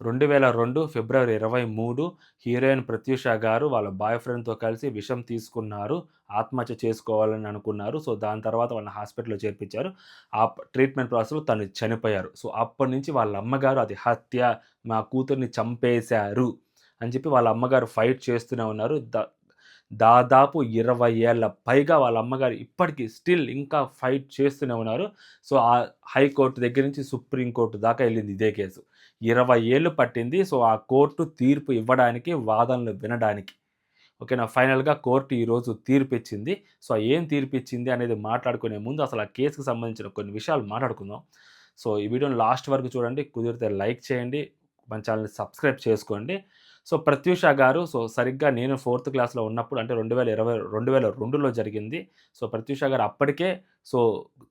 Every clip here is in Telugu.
2002 ఫిబ్రవరి 23 హీరోయిన్ ప్రత్యూష గారు వాళ్ళ బాయ్ ఫ్రెండ్‌తో కలిసి విషం తీసుకున్నారు. ఆత్మహత్య చేసుకోవాలని అనుకున్నారు. సో, దాని తర్వాత వాళ్ళని హాస్పిటల్‌లో చేర్పించారు. ట్రీట్మెంట్ ప్రాసెస్‌లో తను చనిపోయారు. సో, అప్పటినుంచి వాళ్ళ అమ్మగారు అది హత్య, మా కూతుర్ని చంపేశారు అని చెప్పి వాళ్ళ అమ్మగారు ఫైట్ చేస్తూనే ఉన్నారు. దాదాపు 20 ఏళ్ల పైగా వాళ్ళ అమ్మగారు ఇప్పటికి స్టిల్ ఇంకా ఫైట్ చేస్తూనే ఉన్నారు. సో, హైకోర్ట్ దగ్గర నుంచి సుప్రీం కోర్ట్ దాకా ఎళ్ళింది ఇదే కేసు. 20 ఏళ్ళు పట్టింది. సో, ఆ కోర్టు తీర్పు ఇవ్వడానికి, వాదనలు వినడానికి. ఓకేనా. ఫైనల్‌గా కోర్ట్ ఈరోజు తీర్పిచ్చింది. సో, ఏం తీర్పిచ్చింది అనేది మాట్లాడుకునే ముందు అసలు ఆ కేస్‌కి సంబంధించిన కొన్ని విషయాలు మాట్లాడుకుందాం. సో, ఈ వీడియోని లాస్ట్ వరకు చూడండి. కుదిరితే లైక్ చేయండి. మన ఛానెల్‌ని సబ్స్క్రైబ్ చేసుకోండి. సో, ప్రత్యూష గారు సరిగ్గా నేను 4థ్ క్లాస్‌లో ఉన్నప్పుడు అంటే 2002లో జరిగింది. సో, ప్రత్యూష గారు అప్పటికే సో,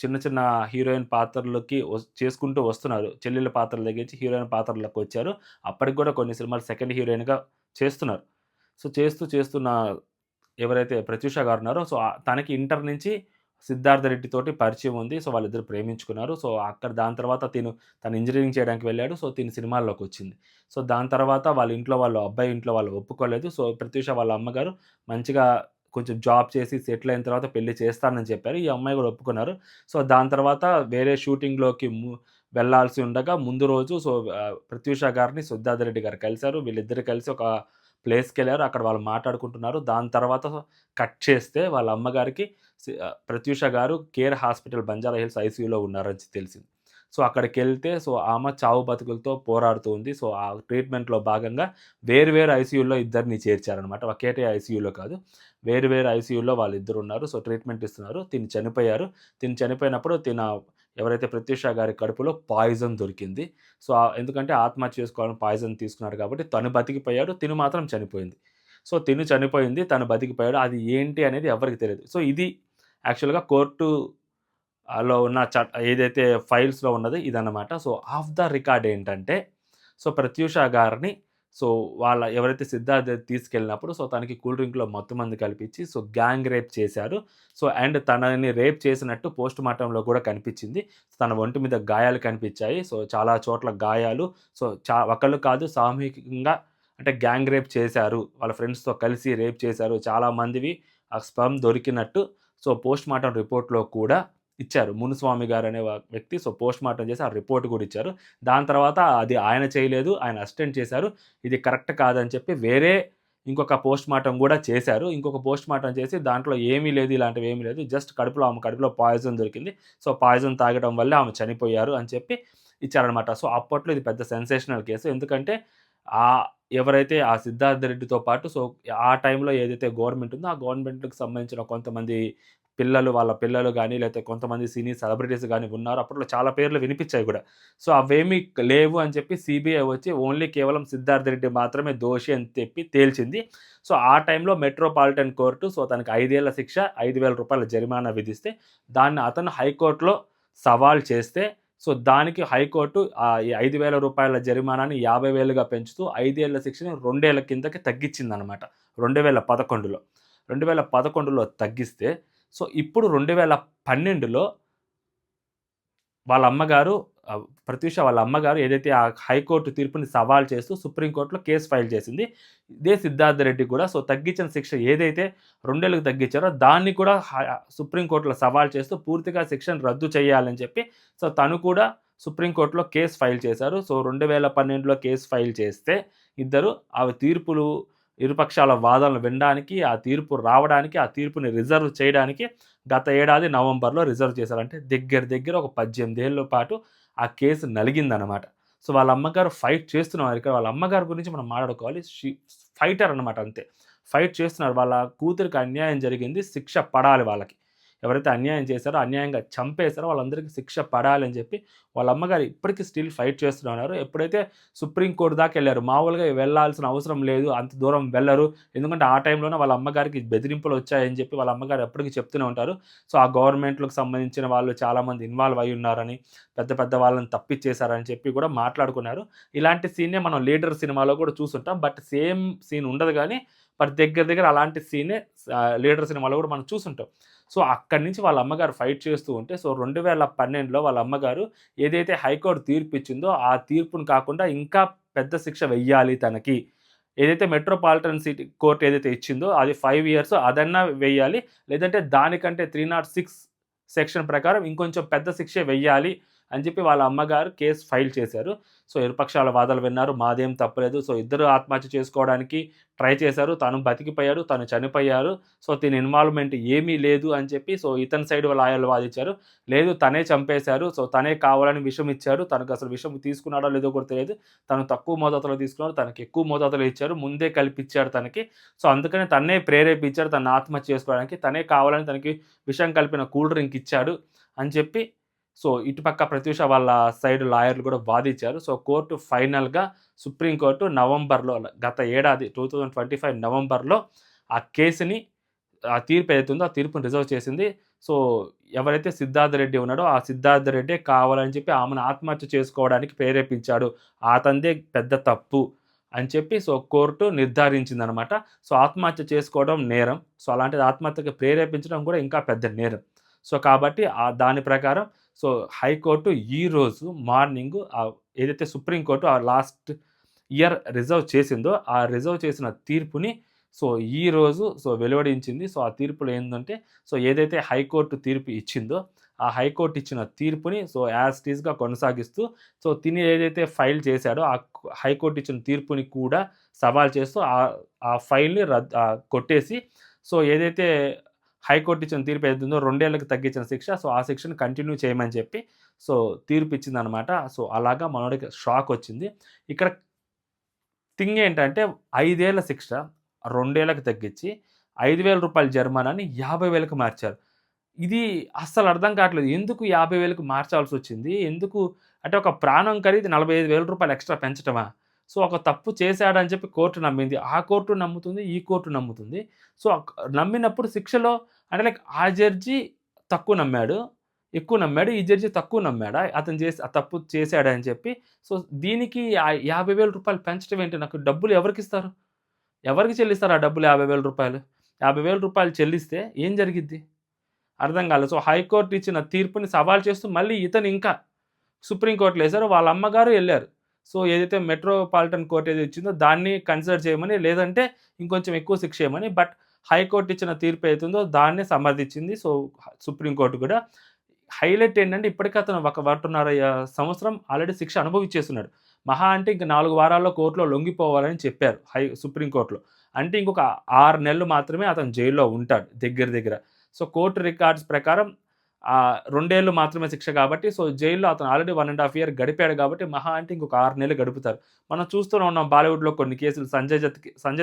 చిన్న చిన్న హీరోయిన్ పాత్రలకి చేసుకుంటూ వస్తున్నారు. చెల్లెళ్ళ పాత్రల దగ్గర నుంచి హీరోయిన్ పాత్రలకొచ్చారు. అప్పటికి గూడా కొన్ని సినిమాలు సెకండ్ హీరోయిన్‌గా చేస్తున్నారు. సో, చేస్తున్న ఎవరైతే ప్రత్యూష గారున్నారో తనకి ఇంటర్ నుంచి సిద్ధార్థ రెడ్డి తోటి పరిచయం ఉంది. సో, వాళ్ళిద్దరూ ప్రేమించుకున్నారు. సో, దాని తర్వాత తను ఇంజినీరింగ్ చేయడానికి వెళ్ళాడు. సో, తిను సినిమాల్లోకొచ్చింది. సో, దాని తర్వాత అబ్బాయి ఇంట్లో వాళ్ళు ఒప్పుకోలేదు. సో, ప్రత్యూష వాళ్ళ అమ్మగారు మంచిగా కొంచెం జాబ్ చేసి సెటిల్ అయిన తర్వాత పెళ్లి చేస్తానని చెప్పారు. ఈ అమ్మాయి కూడా ఒప్పుకున్నారు. సో, దాని తర్వాత వేరే షూటింగ్‌లోకి వెళ్ళాల్సి ఉండగా ముందు రోజు ప్రత్యూష గారిని సిద్ధార్థ రెడ్డి గారు కలిసారు. వీళ్ళిద్దరూ కలిసి ఒక ప్లేస్‌కెళ్లారు. అక్కడ వాళ్ళు మాట్లాడుకుంటున్నారు. దాని తర్వాత కట్ చేస్తే వాళ్ళ అమ్మగారికి ప్రత్యూష గారు కేర్ హాస్పిటల్ బంజారా హిల్స్ ఐసీయూలో ఉన్నారని తెలిసింది. సో, అక్కడికెళ్తే ఆమె చావు బతుకులతో పోరాడుతూ ఉంది. సో, ఆ ట్రీట్మెంట్‌లో భాగంగా వేరు వేరు ఐసీయూలో ఇద్దరిని చేర్చారనమాట. ఒకేటే ఐసీయూలో కాదు. వేరు వేరు ఐసీయూలో వాళ్ళిద్దరున్నారు. సో, ట్రీట్మెంట్ ఇస్తున్నారు. తిను చనిపోయారు. తిను చనిపోయినప్పుడు ఎవరైతే ప్రత్యూష గారి కడుపులో పాయిజన్ దొరికింది. సో, ఎందుకంటే ఆత్మహత్య చేసుకోవాలని పాయిజన్ తీసుకున్నాడు కాబట్టి తను బతికిపోయాడు. తిను మాత్రం చనిపోయింది. సో, తిను చనిపోయింది. తను బతికిపోయాడు. అది ఏంటి అనేది ఎవ్వరికీ తెలీదు. సో, ఇది యాక్చువల్‌గా కోర్టు లో ఉన్న ఏదైతే ఫైల్స్‌లో ఉన్నదో ఇదన్నమాట. సో, ఆఫ్ ద రికార్డ్ ఏంటంటే, ప్రత్యూష గారిని ఎవరైతే సిద్ధార్థ్ తీసుకెళ్ళినప్పుడు తనకి కూల్ డ్రింక్‌లో మత్తుమందు కల్పించి గ్యాంగ్ రేప్ చేశారు. తనని రేప్ చేసినట్టు పోస్ట్‌మార్టంలో కూడా కనిపించింది. తన ఒంటి మీద గాయాలు కనిపించాయి. చాలా చోట్ల గాయాలు. ఒకళ్ళు కాదు సామూహికంగా అంటే గ్యాంగ్ రేప్ చేశారు. వాళ్ళ ఫ్రెండ్స్‌తో కలిసి రేప్ చేశారు. చాలా మందివి ఆ స్పెర్మ్ దొరికినట్టు పోస్ట్‌మార్టం రిపోర్ట్‌లో కూడా ఇచ్చారు. మునుస్వామి గారనే వ్యక్తి పోస్ట్‌మార్టం చేసి ఆ రిపోర్ట్ కూడా ఇచ్చారు. దాని తర్వాత అది ఆయన చేయలేదు. ఆయన అసిస్టెంట్ చేశారు. ఇది కరెక్ట్ కాదని చెప్పి ఇంకొక పోస్ట్‌మార్టం గూడా చేశారు. ఇంకొక పోస్ట్‌మార్టం చేసి దాంట్లో ఏమీ లేదు, ఇలాంటివేమీ లేదు. జస్ట్ ఆమె కడుపులో పాయిజన్ దొరికింది. పాయిజన్ తాగడం వల్లే ఆమె చనిపోయారు అని చెప్పి ఇచ్చారనమాట. అప్పట్లో ఇది పెద్ద సెన్సేషనల్ కేసు. ఎందుకంటే ఆహ్, ఎవరైతే ఆ సిద్ధార్థ రెడ్డితో పాటు ఆ టైంలో ఏదైతే గవర్నమెంట్ ఉందో, ఆ గవర్నమెంట్‌కి సంబంధించిన కొంతమంది వాళ్ళ పిల్లలు గాని, లేకపోతే కొంతమంది సినీ సెలబ్రిటీస్ గాని ఉన్నారు. అప్పట్లో చాలా పేర్లు వినిపించాయి గూడా. అవేమీ లేవు అని చెప్పి సీబీఐ వచ్చి కేవలం సిద్ధార్థ రెడ్డి మాత్రమే దోషి అని చెప్పి తేల్చింది. ఆ టైంలో మెట్రోపాలిటన్ కోర్టు తనకి 5 ఏళ్ల శిక్ష, రూ. 5,000 జరిమానా విధిస్తే, దాన్ని అతను హైకోర్ట్‌లో సవాల్ చేస్తే, దానికి హైకోర్టు ఈ రూ. 5,000 జరిమానాని 50,000గా పెంచుతూ 5 ఏళ్ల శిక్షని 2 ఏళ్ల కిందకి తగ్గించిందనమాట. 2011లో. 2011లో తగ్గిస్తే ఇప్పుడు 2012లో వాళ్ళ అమ్మగారు ప్రత్యూష వాళ్ళ అమ్మగారు ఏదైతే ఆ హైకోర్టు తీర్పుని సవాల్ చేస్తూ సుప్రీం కోర్ట్‌లో కేస్ ఫైల్ చేసింది. ఇదే సిద్ధార్థ రెడ్డి కూడా తగ్గించిన శిక్ష ఏదైతే 2 ఏళ్లకు తగ్గించారో దాన్ని కూడా సుప్రీం కోర్ట్‌లో సవాల్ చేస్తూ పూర్తిగా శిక్షను రద్దు చేయాలని చెప్పి తను కూడా సుప్రీం కోర్ట్‌లో కేస్ ఫైల్ చేశారు. 2012లో కేస్ ఫైల్ చేస్తే తీర్పులు ఇరుపక్షాల వాదనలు వినడానికి, ఆ తీర్పు రావడానికి, ఆ తీర్పుని రిజర్వ్ చేయడానికి గత ఏడాది నవంబర్‌లో రిజర్వ్ చేశారు. అంటే దగ్గర దగ్గర ఒక 18 ఏళ్ల పాటు ఆ కేసు నలిగిందనమాట. వాళ్ళ అమ్మగారు ఫైట్ చేస్తున్నారు. ఇక్కడ వాళ్ళ అమ్మగారి గురించి మనం మాట్లాడుకోవాలి. ఫైటర్ అనమాట అంతే. ఫైట్ చేస్తున్నారు. వాళ్ళ కూతురికి అన్యాయం జరిగింది. శిక్ష పడాలి వాళ్ళకి. ఎవరైతే అన్యాయం చేశారో, అన్యాయంగా చంపేశారో వాళ్ళందరికీ శిక్ష పడాలి అని చెప్పి వాళ్ళ అమ్మగారు ఇప్పటికి స్టిల్ ఫైట్ చేస్తూనే ఉన్నారు. ఎప్పుడైతే సుప్రీం కోర్ట్ దాకా ఎళ్లారు. మామూలుగా వెళ్ళాల్సిన అవసరం లేదు. అంత దూరం వెళ్లరు. ఎందుకంటే ఆ టైంలోనే వాళ్ళ అమ్మగారికి బెదిరింపులు వచ్చాయని చెప్పి వాళ్ళ అమ్మగారు ఎప్పటికి చెప్తూనే ఉంటారు. ఆ గవర్నమెంట్‌లకు సంబంధించిన వాళ్ళు చాలామంది ఇన్వాల్వ్ అయ్యి ఉన్నారని, పెద్ద పెద్ద వాళ్ళని తప్పిచ్చేశారని చెప్పి కూడా మాట్లాడుకున్నారు. ఇలాంటి సీన్‌నే మనం 'లీడర్' సినిమాలో కూడా చూసుంటాం. బట్ సేమ్ సీన్ ఉండదు గానీ, దగ్గర దగ్గర అలాంటి సీనే 'లీడర్' సినిమాలో కూడా మనం చూసుంటాం. అక్కడి నుంచి వాళ్ళ అమ్మగారు ఫైట్ చేస్తూ ఉంటే 2012లో వాళ్ళ అమ్మగారు ఏదైతే హైకోర్ట్ తీర్పిచ్చిందో, ఆ తీర్పుని కాకుండా ఇంకా పెద్ద శిక్ష వెయ్యాలి తనకి. ఏదైతే మెట్రోపాలిటన్ సిటీ కోర్ట్ ఏదైతే ఇచ్చిందో అది 5 ఇయర్స్ అదన్నా వెయ్యాలి. లేదంటే దానికంటే 306 సెక్షన్ ప్రకారం ఇంకొంచెం పెద్ద శిక్షే వెయ్యాలి అని చెప్పి వాళ్ళ అమ్మగారు కేస్ ఫైల్ చేశారు. సో, ఇరుపక్షాల వాదనలు విన్నారు. మాదేం తప్పులేదు. సో, ఇద్దరు ఆత్మహత్య చేసుకోవడానికి ట్రై చేశారు. తను బతికిపోయాడు. తను చనిపోయారు. సో, తిన ఇన్వాల్వ్‌మెంట్ ఏమీ లేదు అని చెప్పి సో, ఇతని సైడ్ లాయర్లు వాదించారు. లేదు తనే చంపేశారు. సో, తనే కావాలని విషం ఇచ్చారు. తనకసలు విషం తీసుకున్నాడో లేదో కూడా తెలీదు. తను తక్కువ మోతాదులో తీసుకున్నాడు. తనకి ఎక్కువ మోతాదులో ఇచ్చారు. ముందే కలిపిచ్చాడు తనకి. సో, అందుకని తన్నే ప్రేరేపించాడు తనని ఆత్మహత్య చేసుకోవడానికి. తనే కావాలని తనకి విషం కలిపిన కూల్ డ్రింక్ ఇచ్చాడు అని చెప్పి సో, ఇటుపక్క ప్రత్యూష వాళ్ళ సైడ్ లాయర్లు కూడా వాదించారు. సో, కోర్టు ఫైనల్‌గా సుప్రీం కోర్టు నవంబర్‌లో గత ఏడాది 2025 నవంబర్‌లో ఆ కేసుని ఆ తీర్పు ఏదైతే ఉందో ఆ తీర్పుని రిజర్వ్ చేసింది. సో, ఎవరైతే సిద్ధార్థ్ రెడ్డి ఉన్నాడో ఆ సిద్ధార్థ్ రెడ్డే కావాలని చెప్పి ఆమెను ఆత్మహత్య చేసుకోవడానికి ప్రేరేపించాడు. అతనిదే పెద్ద తప్పు అని చెప్పి సో, కోర్టు నిర్ధారించిందనమాట. సో, ఆత్మహత్య చేసుకోవడం నేరం. సో, అలాంటిది ఆత్మహత్యకి ప్రేరేపించడం కూడా ఇంకా పెద్ద నేరం. సో, కాబట్టి దాని ప్రకారం సో, హైకోర్టు ఈరోజు మార్నింగు ఏదైతే supreme court last year reserve చేసిందో, ఆ రిజర్వ్ చేసిన తీర్పుని సో, ఈరోజు సో, వెలువడించింది. సో, ఆ తీర్పులో ఏందంటే సో, ఏదైతే హైకోర్టు తీర్పు ఇచ్చిందో, ఆ హైకోర్టు ఇచ్చిన తీర్పుని సో, యాజ్ ఇట్ ఈస్‌గా కొనసాగిస్తూ సో, తిను ఏదైతే ఫైల్ చేశాడో, హైకోర్టు ఇచ్చిన తీర్పుని కూడా సవాల్ చేస్తూ ఆ ఫైల్‌ని కొట్టేసి సో, ఏదైతే హైకోర్టు ఇచ్చిన తీర్పు ఏదైతుందో 2 ఏళ్లకి తగ్గించిన శిక్ష. సో, ఆ శిక్షను కంటిన్యూ చేయమని చెప్పి సో, తీర్పు ఇచ్చిందనమాట. సో, అలాగా మనోడికి షాకొచ్చింది. ఇక్కడ థింగ్ ఏంటంటే 5 ఏళ్ల శిక్ష 2 ఏళ్లకి తగ్గించి రూ. 5,000 జరిమానాని 50,000కి మార్చారు. ఇది అస్సలు అర్థం కావట్లేదు. ఎందుకు 50,000కి మార్చాల్సొచ్చింది? ఎందుకు అంటే ఒక ప్రాణం ఖరీదు రూ. 45,000 ఎక్స్‌ట్రా పెంచటమా? సో, ఒక తప్పు చేశాడని చెప్పి కోర్టు నమ్మింది. ఆ కోర్టు నమ్ముతుంది. ఈ కోర్టు నమ్ముతుంది. సో, నమ్మినప్పుడు శిక్షలో అంటే లైక్ ఆ జడ్జి తక్కువ నమ్మాడు. ఎక్కువ నమ్మాడు. ఈ జడ్జి తక్కువ నమ్మాడా? అతను ఆ తప్పు చేశాడని చెప్పి. సో, దీనికి రూ. 50,000 పెంచడం ఏంటి? నాకు డబ్బులు ఎవరికిస్తారు? ఎవరికి చెల్లిస్తారు ఆ డబ్బులు రూ. 50,000? రూ. 50,000 చెల్లిస్తే ఏం జరిగిద్ది? అర్థం కాలేదు. సో, హైకోర్టు ఇచ్చిన తీర్పుని సవాల్ చేస్తూ మళ్ళీ ఇతను ఇంకా సుప్రీం కోర్ట్‌లో ఏసారు. వాళ్ళ అమ్మగారు ఎళ్లారు. సో, ఏదైతే మెట్రోపాలిటన్ కోర్ట్ ఏది ఇచ్చిందో దాన్ని కన్సిడర్ చేయమని, లేదంటే ఇంకొంచెం ఎక్కువ శిక్ష ఇయ్యమని. బట్ హైకోర్ట్ ఇచ్చిన తీర్పు ఏతుందో దాన్నే సమర్థించింది. సో, సుప్రీం కోర్ట్ కూడా. హైలైట్ ఏంటంటే ఇప్పటికే అతను 1.5 సంవత్సరం ఆల్రెడీ శిక్ష అనుభవించేస్తున్నాడు. మహా అంటే ఇంక 4 వారాల్లో కోర్ట్‌లో లొంగిపోవాలని చెప్పారు సుప్రీం కోర్ట్‌లో. అంటే ఇంకొక 6 నెలలు మాత్రమే అతను జైల్‌లో ఉంటాడు దగ్గర దగ్గర. సో, కోర్ట్ రికార్డ్స్ ప్రకారం 2 ఏళ్ళు మాత్రమే శిక్ష కాబట్టి సో, జైల్‌లో అతను ఆల్రెడీ 1 ½ ఇయర్ గడిపాడు కాబట్టి మహా అంటే ఇంకొక 6 నెలలు గడుపుతారు. మనం చూస్తూనే ఉన్నాం బాలీవుడ్‌లో కొన్ని కేసులు సంజయ్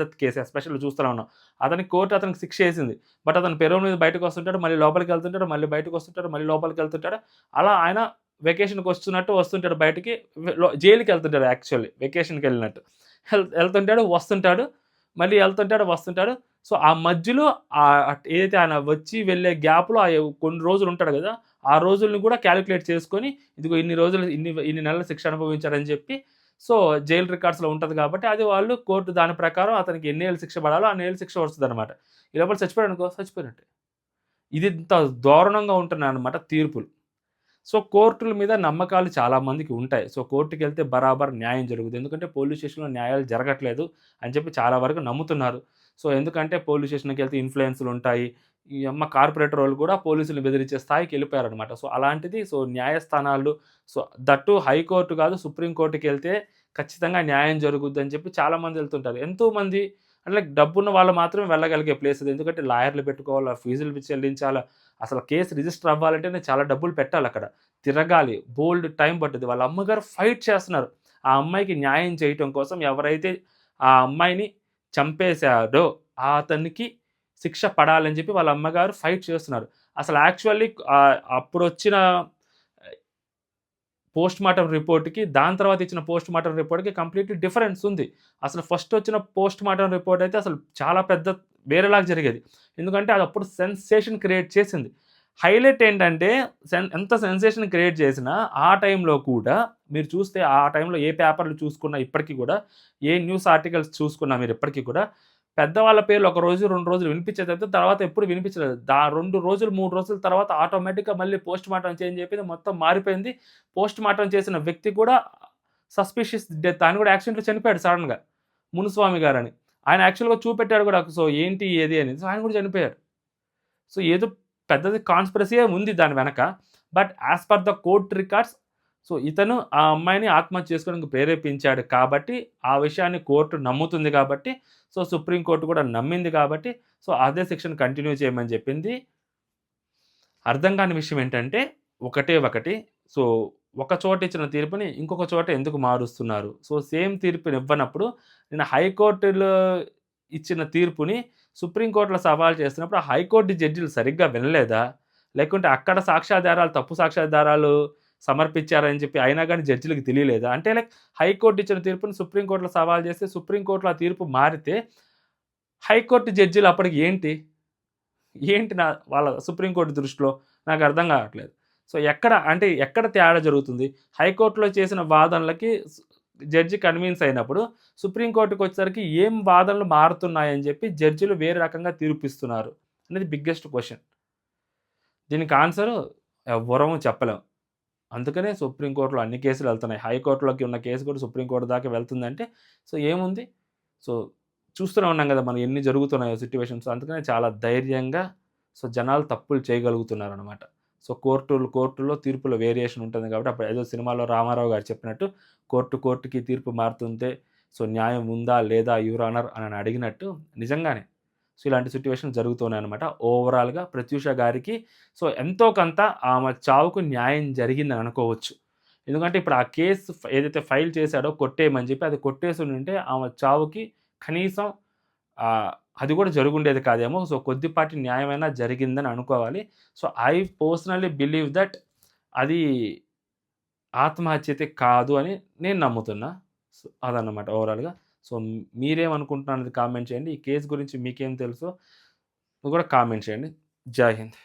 దత్ కేసు ఎస్పెషల్లీ చూస్తూనే ఉన్నాం. కోర్ట్ అతనికి శిక్ష ఏసింది. బట్ అతను పెరోల్ మీద బయటకొస్తుంటాడు. మళ్ళీ లోపలికెళ్తుంటాడు. మళ్ళీ బయటకొస్తుంటాడు. మళ్ళీ లోపలికెళ్తుంటాడు. అలా ఆయన వెకేషన్‌కి వస్తున్నట్టు వస్తుంటాడు బయటికి. జైలుకెళ్తుంటాడు యాక్చువల్లీ వెకేషన్‌కెళ్ళినట్టు. ఎళ్తుంటాడు, వస్తుంటాడు. మళ్ళీ ఎళ్తుంటాడు, వస్తుంటాడు. సో, ఆ మధ్యలో ఏదైతే ఆయన వచ్చి వెళ్ళే గ్యాప్‌లో కొన్ని రోజులు ఉంటాడు గదా! ఆ రోజుల్ని గూడా కాలిక్యులేట్ చేసుకొని, ఇదిగో ఇన్ని రోజులు ఇన్ని నెలల శిక్ష అనుభవించాడని జెప్పి, సో, జైల్ రికార్డ్స్‌లో ఉంటది గాబట్టి, అది వాళ్ళు కోర్టు దాని ప్రకారం అతనికి ఎన్నేళ్ళు శిక్ష పడాలో అన్నేళ్ళు శిక్ష వస్తదనమాట. ఈ లోపల చచ్చిపోయాడనుకో చచ్చిపోయినట్టే. ఇది ఇంత దారుణంగా ఉంటున్నాయన్నమాట తీర్పులు. సో, కోర్టుల మీద నమ్మకాలు చాలా మందికి ఉంటాయి. సో, కోర్టుకెళ్తే బరాబర్ న్యాయం జరుగుతుంది. ఎందుకంటే పోలీస్ స్టేషన్‌లో న్యాయాలు జరగట్లేదు అని చెప్పి చాలా వరకు నమ్ముతున్నారు. సో, ఎందుకంటే పోలీస్ స్టేషన్‌కెళ్తే ఇన్‌ఫ్లుయెన్స్‌లుంటాయి. ఈ కార్పొరేటర్ కూడా పోలీసుల్ని బెదిరించే స్థాయికెళ్ళిపోయారనమాట. సో, అలాంటిది సో, న్యాయస్థానాలు సో, హైకోర్టు కాదు సుప్రీం కోర్టుకెళ్తే ఖచ్చితంగా న్యాయం జరుగుద్దని చెప్పి చాలామంది ఎళ్తుంటారు. ఎంతోమంది అంటే లైక్ డబ్బున్న వాళ్ళు మాత్రమే వెళ్ళగలిగే ప్లేస్ అది. ఎందుకంటే లాయర్‌లు పెట్టుకోవాలా, ఫీజులు చెల్లించాలా, అసలు కేస్ రిజిస్టర్ అవ్వాలంటేనే చాలా డబ్బులు పెట్టాలక్కడ. తిరగాలి, బోలెడు టైం పట్టుద్ది. వాళ్ళ అమ్మగారు ఫైట్ చేస్తున్నారు. ఆ అమ్మాయికి న్యాయం చేయటం కోసం ఎవరైతే ఆ అమ్మాయిని చంపేశాడో అతనికి శిక్ష పడాలని చెప్పి వాళ్ళ అమ్మగారు ఫైట్ చేస్తున్నారు. అసలు యాక్చువల్లీ అప్పుడొచ్చిన పోస్ట్‌మార్టం రిపోర్ట్‌కి, దాని తర్వాత ఇచ్చిన పోస్ట్‌మార్టం రిపోర్ట్‌కి కంప్లీట్‌లీ డిఫరెన్స్ ఉంది. అసలు ఫస్ట్ వచ్చిన పోస్ట్‌మార్టం రిపోర్ట్ అయితే అసలు చాలా పెద్ద వేరేలాగా జరిగేది. ఎందుకంటే అది అప్పుడు సెన్సేషన్ క్రియేట్ చేసింది. హైలైట్ ఏంటంటే ఎంత సెన్సేషన్ క్రియేట్ చేసినా ఆ టైంలో కూడా మీరు చూస్తే ఆ టైంలో ఏ పేపర్‌లు చూసుకున్నా ఇప్పటికి కూడా, ఏ న్యూస్ ఆర్టికల్స్ చూసుకున్నా మీరు ఇప్పటికి కూడా పెద్దవాళ్ళ పేర్లు ఒక రోజు, 2 రోజులు వినిపించేది తప్పితే తర్వాత ఎప్పుడు వినిపించలేదు. 2 రోజులు, 3 రోజుల తర్వాత ఆటోమేటిక్‌గా మళ్ళీ పోస్ట్‌మార్టం చేంజ్ అయిపోయింది. మొత్తం మారిపోయింది. పోస్ట్‌మార్టం చేసిన వ్యక్తి కూడా సస్పిషియస్ డెత్. ఆయన కూడా యాక్సిడెంట్‌లో చనిపోయాడు సడెన్‌గా. మునుస్వామి గారని. ఆయన యాక్చువల్‌గా చూపెట్టాడు కూడా. సో, ఏంటి ఏది అని. సో, ఆయన కూడా చనిపోయారు. సో, ఏదో పెద్దది కాన్స్పిరసీయే ఉంది దాని వెనక. But as per the court records, so, ఇతను ఆ అమ్మాయిని ఆత్మహత్య చేసుకోవడానికి ప్రేరేపించాడు కాబట్టి, ఆ విషయాన్ని కోర్ట్ నమ్ముతుంది కాబట్టి, సో, సుప్రీం కోర్ట్ కూడా నమ్మింది కాబట్టి, సో, అదే శిక్షను కంటిన్యూ చేయమని చెప్పింది. అర్థం కాని విషయం ఏంటంటే, ఒకటే ఒకటి. సో, ఒక చోట ఇచ్చిన తీర్పుని ఇంకొక చోట ఎందుకు మారుస్తున్నారు? సో, సేమ్ తీర్పునివ్వనప్పుడు నేను హైకోర్టులో ఇచ్చిన తీర్పుని సుప్రీం కోర్ట్‌లో సవాలు చేస్తున్నప్పుడు, ఆ హైకోర్టు జడ్జిలు సరిగ్గా వినలేదా? లేకుంటే అక్కడ సాక్ష్యాధారాలు తప్పు సాక్ష్యాధారాలు సమర్పించారని చెప్పి అయినా గాని జడ్జిలకి తెలియలేదా? అంటే లైక్ హైకోర్ట్ ఇచ్చిన తీర్పుని సుప్రీం కోర్ట్‌లో సవాలు చేస్తే, సుప్రీం కోర్ట్‌లో ఆ తీర్పు మారితే, హైకోర్టు జడ్జిలు అప్పటికి ఏంటి? ఏంటి వాళ్ళ సుప్రీం కోర్ట్ దృష్టిలో నాకర్థం కావట్లేదు. సో, ఎక్కడ తేడా జరుగుతుంది? హైకోర్ట్‌లో చేసిన వాదనలకి జడ్జి కన్విన్స్ అయినప్పుడు, సుప్రీం కోర్ట్‌కొచ్చేసరికి ఏం వాదనలు మారుతున్నాయని చెప్పి జడ్జిలు వేరే రకంగా తీర్పిస్తున్నారు అనేది బిగ్గెస్ట్ క్వెషన్. దీనికి ఆన్సరు ఎవ్వరము చెప్పలేం. అందుకనే సుప్రీం కోర్ట్‌లో అన్ని కేసులు ఎళ్తున్నాయి. హైకోర్ట్‌లోకి ఉన్న కేసు కూడా సుప్రీం కోర్ట్ దాకా వెళ్తుందంటే, సో, ఏముంది? సో, చూస్తూనే ఉన్నాం గదా! మనం ఎన్ని జరుగుతున్నాయో సిట్యుయేషన్స్. అందుకనే చాలా ధైర్యంగా, సో, జనాలు తప్పులు చేయగలుగుతున్నారనమాట. సో, కోర్టులో తీర్పులో వేరియేషన్ ఉంటుంది కాబట్టి, అప్పుడు ఏదో సినిమాలో రామారావు గారు చెప్పినట్టు, కోర్ట్‌కి తీర్పు మారుతుంటే, సో, న్యాయం ఉందా? లేదా? యువర్ ఆనర్ అని అడిగినట్టు నిజంగానే. సో, ఇలాంటి సిట్యుయేషన్స్ జరుగుతున్నాయనమాట. ఓవరాల్‌గా ప్రత్యూష గారికి సో, ఎంతో కొంత ఆమె చావుకు న్యాయం జరిగిందని అనుకోవచ్చు. ఎందుకంటే, ఇప్పుడు ఆ కేస్ ఏదైతే ఫైల్ చేశాడో కొట్టేయమని చెప్పి, అది కొట్టేసుండుంటే ఆమె చావుకి కనీసం అది కూడా జరుగుండేది కాదేమో. సో, కొద్దిపాటి న్యాయమైనా జరిగిందని అనుకోవాలి. So, I personally believe that అది ఆత్మహత్య అయితే కాదు అని నేను నమ్ముతున్నా. సో, అదన్నమాట ఓవరాల్‌గా. సో, మీరేమనుకుంటున్నారనేది కామెంట్ చేయండి. ఈ కేస్ గురించి మీకేం తెలుసో అది కూడా కామెంట్ చేయండి. జై హింద్.